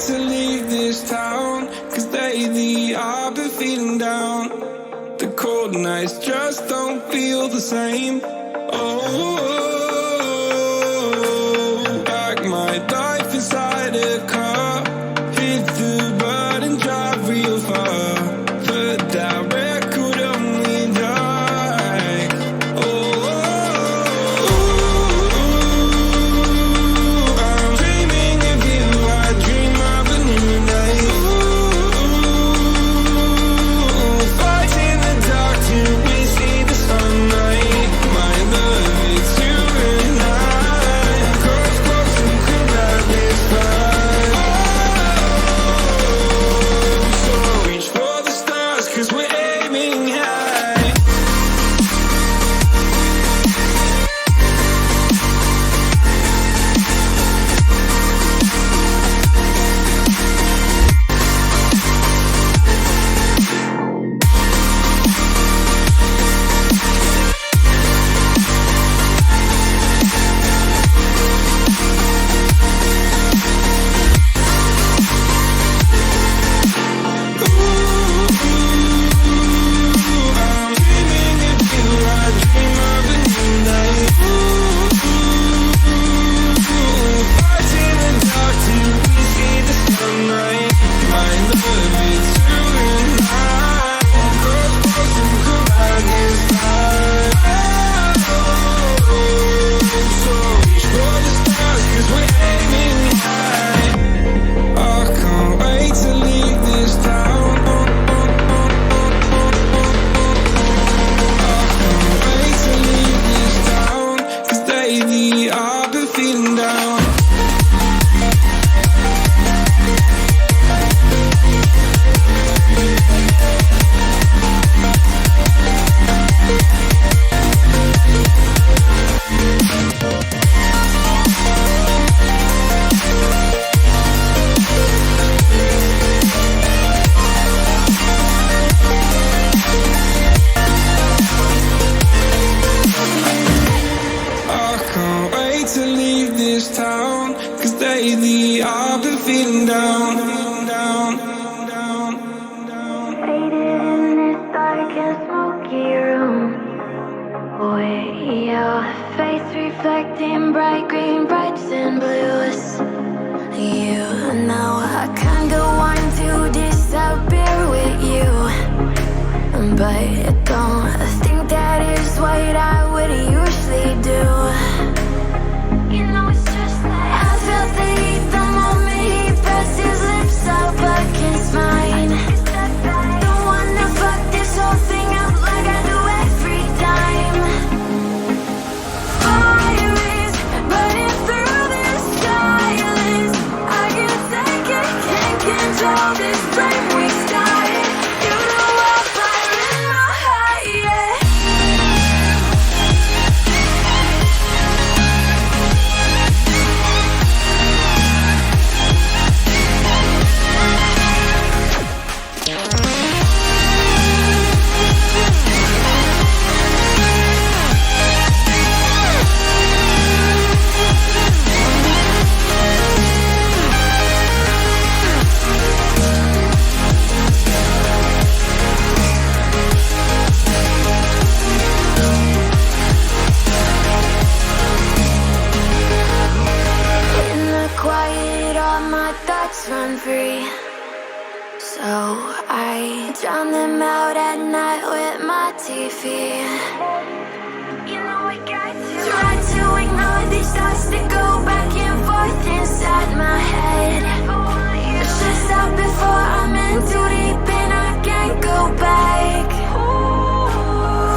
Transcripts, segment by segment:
to leave this town, 'cause lately I've been feeling down. The cold nights just don't feel the same. Oh, like my life inside a car. Hit the button, drive real far. Put that record on me like, oh, I'm dreaming of you. I dream of a new day. Fight in the dark till we see the sunlight. My love, it's you and I. Close, close, and come back this far. So reach for the stars, 'cause we're aiming high. I'm dreaming of you. I dream of a new day. Fight in the dark till we see the sunlight. My love, it's you and I. Close, close, and come back this time. So reach for the stars, 'cause we're aiming high. I can't wait to leave this town. Wait to leave this town, 'cause lately I've been feeling down. I can't wait to leave this town, 'cause lately I've been feeling down, down, down, down. Faded in this dark and smoky room, with your face reflecting bright green, brights and blues. You know I kinda want to disappear with you, but I don't think that is what I would usually do. You know it's just like I felt the heat the moment he pressed his lips up against mine. Don't wanna fuck this whole thing up like I do every time. Fire is burning through this silence. I can't take it, can't control this flame we started. You know I'm fire in my heart, yeah. In the quiet, all my thoughts run free. So I drown them out at night with my TV. You know I got to try to ignore these thoughts that go back and forth inside my head. It's just out before I'm in too deep and I can't go back.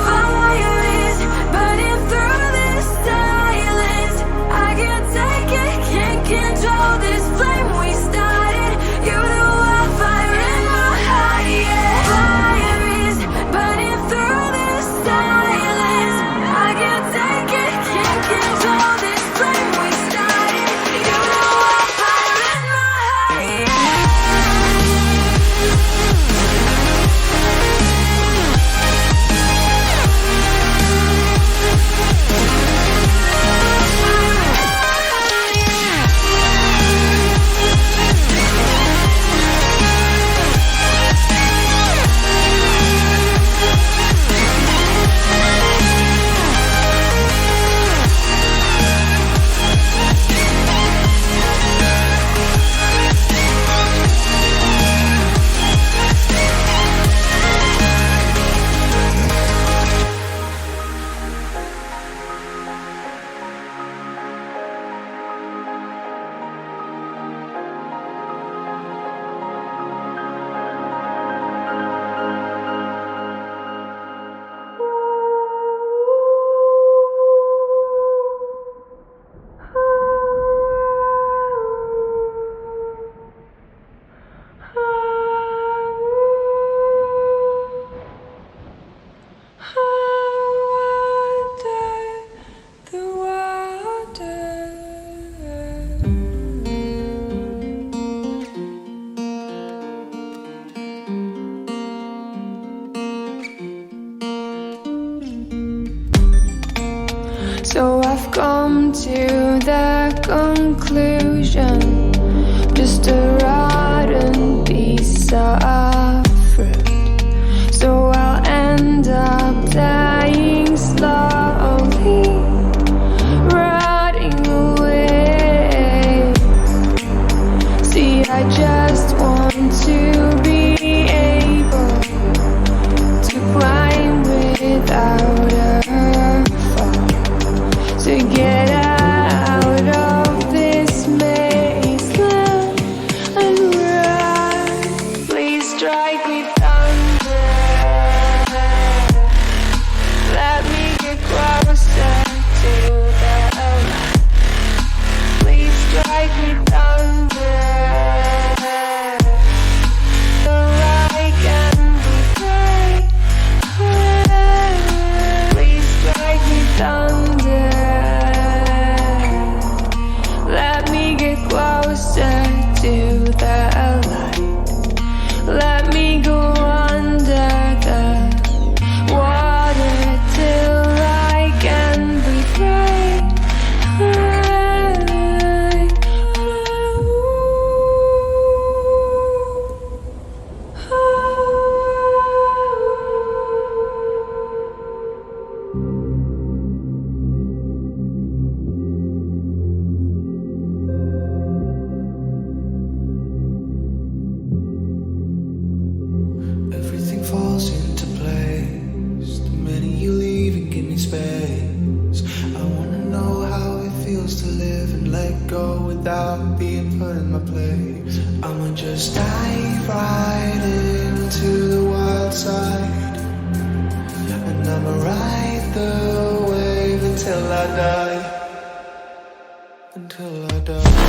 Fire is burning through this silence. I can't take it, can't control this flame we started. You know I'm fire in my heart, yeah. Fire is burning through this silence. So I've come to the conclusion, just a rotten piece of fruit. So I'll end up dying slowly, rotting away. See, I just want to be able to climb without a fall, to get out of this mazeland and run. Please strike me thunder, let me get closer to the light. Please strike me thunder, so I can be free. Please strike me thunder, let me get closer to the light. Let me go under the water till I can be free. Everything falls into place the minute you leave and give me space. I wanna know how it feels to live and let go without being put in my place. I'ma just dive right into the wild side, and I'ma ride the wave until I die. Until I die.